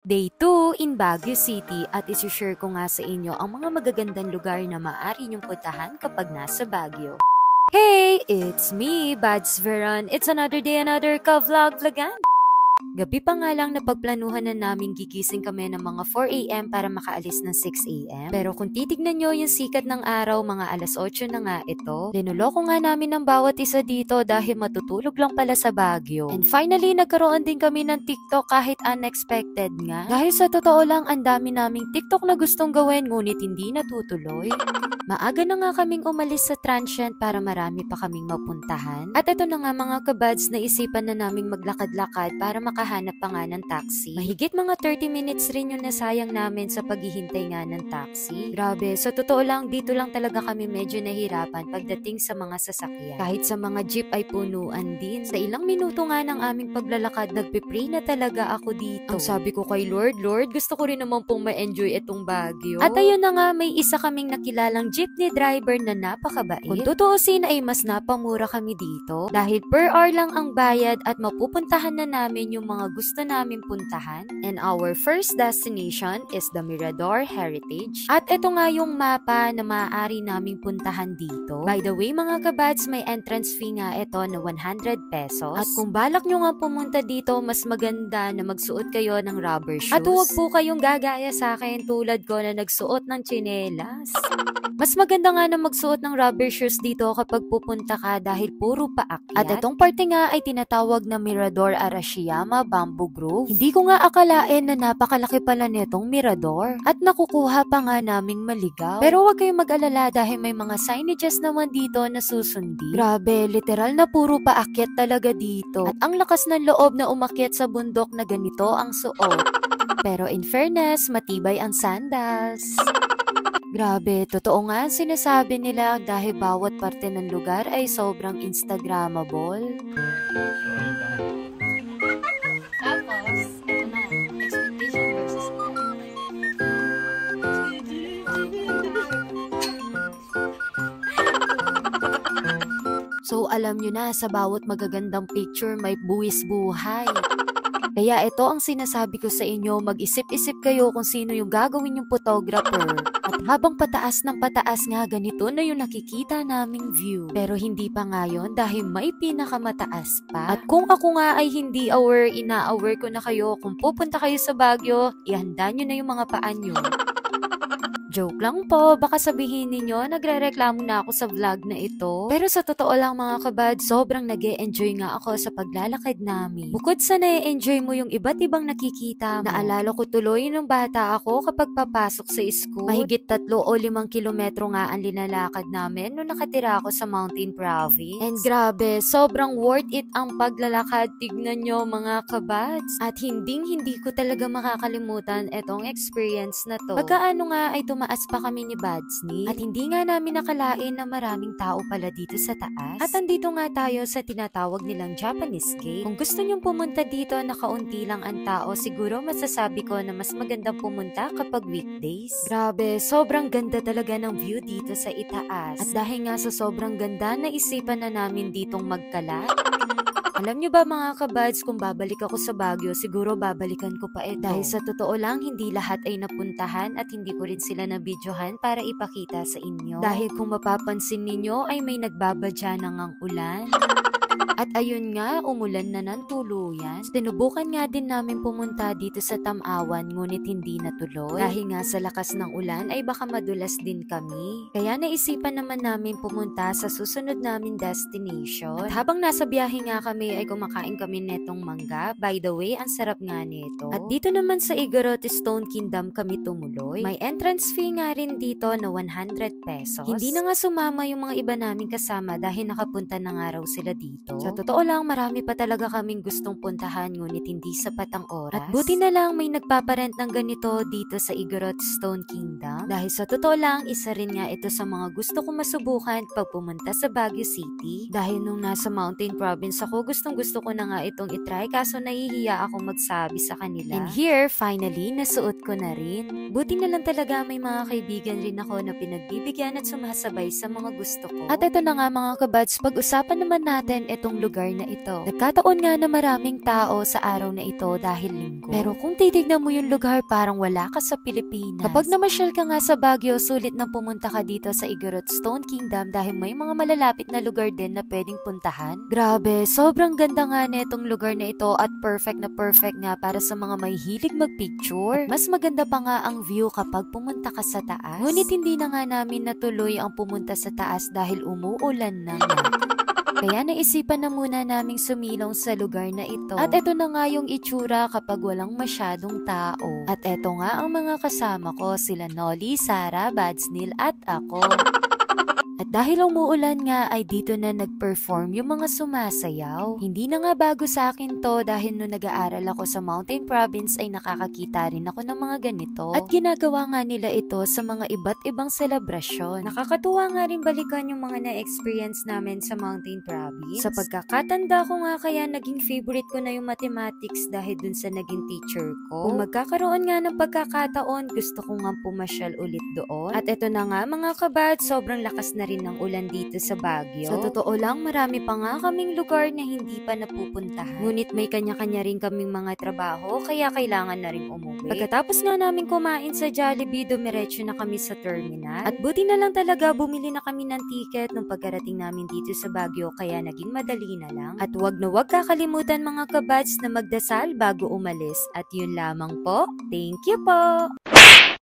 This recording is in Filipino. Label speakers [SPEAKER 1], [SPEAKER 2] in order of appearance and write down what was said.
[SPEAKER 1] Day 2 in Baguio City at isi-share ko nga sa inyo ang mga magagandang lugar na maaari niyong puntahan kapag nasa Baguio. Hey, it's me, Bads Veron. It's another day, another ka-vlog-vlogan. Gabi pa nga lang napagplanuhan na namin gigising kami ng mga 4 AM para makaalis ng 6 AM. Pero kung titignan nyo yung sikat ng araw, mga alas 8 na nga ito. Linuloko nga namin ng bawat isa dito dahil matutulog lang pala sa Baguio. And finally, nagkaroon din kami ng TikTok kahit unexpected nga. Dahil sa totoo lang, ang dami naming TikTok na gustong gawin ngunit hindi natutuloy. Maaga na nga kaming umalis sa transient para marami pa kaming mapuntahan. At ito na nga mga kabads, naisipan na naming maglakad-lakad para makahanap pa nga ng taxi. Mahigit mga 30 minutes rin yung nasayang namin sa paghihintay nga ng taxi. Grabe, sa totoo lang, dito lang talaga kami medyo nahirapan pagdating sa mga sasakyan. Kahit sa mga jeep ay punuan din. Sa ilang minuto nga ng aming paglalakad, nagpipray na talaga ako dito. Ang sabi ko kay Lord, gusto ko rin naman pong ma-enjoy itong Baguio. At ayun na nga, may isa kaming nakilalang jeepney driver na napakabait. Kung tutuusin ay mas napamura kami dito dahil per hour lang ang bayad at mapupuntahan na namin yung mga gusto namin puntahan. And our first destination is the Mirador Heritage. At ito nga yung mapa na maaari naming puntahan dito. By the way mga kabads, may entrance fee nga ito na 100 pesos. At kung balak nyo nga pumunta dito, mas maganda na magsuot kayo ng rubber shoes. At huwag po kayong gagaya sa akin tulad ko na nagsuot ng tsinelas. Mas maganda nga na magsuot ng rubber shoes dito kapag pupunta ka dahil puro paakyat. At itong parte nga ay tinatawag na Mirador Arashiyama Bamboo Grove. Hindi ko nga akalain na napakalaki pala nitong mirador at nakukuha pa nga naming maligaw. Pero huwag kayong mag-alala dahil may mga signages naman dito na susundin. Grabe, literal na puro paakyat talaga dito. At ang lakas ng loob na umakyat sa bundok na ganito ang suot. Pero in fairness, matibay ang sandals. Grabe, totoo nga ang sinasabi nila dahil bawat parte ng lugar ay sobrang Instagrammable. Tapos, ito na, expectation versus So, alam nyo na, sa bawat magagandang picture may buwis buhay. Kaya ito ang sinasabi ko sa inyo, mag-isip-isip kayo kung sino yung gagawin yung photographer. At habang pataas ng pataas nga, ganito na yung nakikita naming view. Pero hindi pa ngayon dahil may pinakamataas pa. At kung ako nga ay hindi aware, ina-aware ko na kayo. Kung pupunta kayo sa Baguio, ihanda nyo na yung mga paan nyo. Joke lang po, baka sabihin ninyo, nagre-reklamo na ako sa vlog na ito. Pero sa totoo lang mga kabad, sobrang nag-e-enjoy nga ako sa paglalakad namin. Bukod sa na-e-enjoy mo yung iba't ibang nakikita mo, naalala ko tuloy nung bata ako kapag papasok sa school. Mahigit 3 o 5 kilometro nga ang linalakad namin nung nakatira ako sa Mountain Province. And grabe, sobrang worth it ang paglalakad. Tignan nyo mga kabads. At hindi ko talaga makakalimutan itong experience na to. Pagkaano nga ay tumaas pa kami ni Badsney at hindi nga namin nakalain na maraming tao pala dito sa taas. At andito nga tayo sa tinatawag nilang Japanese Gate. Kung gusto nyong pumunta dito na kaunti lang ang tao, siguro masasabi ko na mas magandang pumunta kapag weekdays. Grabe, sobrang ganda talaga ng view dito sa itaas. At dahil nga sa sobrang ganda, naisipan na namin ditong magkalat. Alam nyo ba mga kabads, kung babalik ako sa Baguio, siguro babalikan ko pa ito. Dahil sa totoo lang, hindi lahat ay napuntahan at hindi ko rin sila nabidyohan para ipakita sa inyo. Dahil kung mapapansin ninyo ay may nagbabadya ng ang ulan. At ayun nga, umulan na ng tuluyan. Sinubukan nga din namin pumunta dito sa Tamawan ngunit hindi natuloy. Dahil nga sa lakas ng ulan ay baka madulas din kami. Kaya naisipan naman namin pumunta sa susunod namin destination. At habang nasa biyahe nga kami ay kumakain kami netong mangga. By the way, ang sarap nga nito. At dito naman sa Igorote Stone Kingdom kami tumuloy. May entrance fee nga rin dito na 100 pesos. Hindi na nga sumama yung mga iba naming kasama dahil nakapunta na nga raw sila dito. Sa totoo lang, marami pa talaga kaming gustong puntahan ngunit hindi sapat ang oras. At buti na lang may nagpaparent ng ganito dito sa Igorot Stone Kingdom. Dahil sa totoo lang, isa rin nga ito sa mga gusto kong masubukan pag pumunta sa Baguio City. Dahil nung nasa Mountain Province ako, gustong gusto ko na nga itong itry kaso nahihiya akong magsabi sa kanila. And here, finally, nasuot ko na rin. Buti na lang talaga may mga kaibigan rin ako na pinagbibigyan at sumasabay sa mga gusto ko. At ito na nga mga kabads, pag-usapan naman natin itong lugar na ito. Nagkataon nga na maraming tao sa araw na ito dahil linggo. Pero kung titignan mo yung lugar, parang wala ka sa Pilipinas. Kapag namasyal ka nga sa Baguio, sulit na pumunta ka dito sa Igorot Stone Kingdom dahil may mga malalapit na lugar din na pwedeng puntahan. Grabe, sobrang ganda nga netong lugar na ito at perfect nga para sa mga may hilig magpicture. Mas maganda pa nga ang view kapag pumunta ka sa taas. Ngunit hindi na nga namin natuloy ang pumunta sa taas dahil umuulan na nga. Kaya naisipan na muna naming sumilong sa lugar na ito. At eto na nga yung itsura kapag walang masyadong tao. At eto nga ang mga kasama ko, sila Nolly, Sarah, Badsnil at ako. At dahil umuulan nga ay dito na nag-perform yung mga sumasayaw. Hindi na nga bago sa akin to dahil nung nag-aaral ako sa Mountain Province ay nakakakita rin ako ng mga ganito. At ginagawa nga nila ito sa mga iba't ibang selebrasyon. Nakakatuwa nga rin balikan yung mga na-experience namin sa Mountain Province. Sa pagkakatanda ko nga kaya naging favorite ko na yung mathematics dahil dun sa naging teacher ko. Kung magkakaroon nga ng pagkakataon, gusto ko nga pumasyal ulit doon. At eto na nga mga kabad, sobrang lakas na rin ng ulan dito sa Baguio. Sa totoo lang, marami pa nga kaming lugar na hindi pa napupuntahan. Ngunit may kanya-kanya rin kaming mga trabaho, kaya kailangan na rin umuwi. Pagkatapos nga namin kumain sa Jollibee, dumiretso na kami sa terminal. At buti na lang talaga, bumili na kami ng ticket nung pagkarating namin dito sa Baguio, kaya naging madali na lang. At wag na wag kakalimutan mga kabads na magdasal bago umalis. At yun lamang po. Thank you po!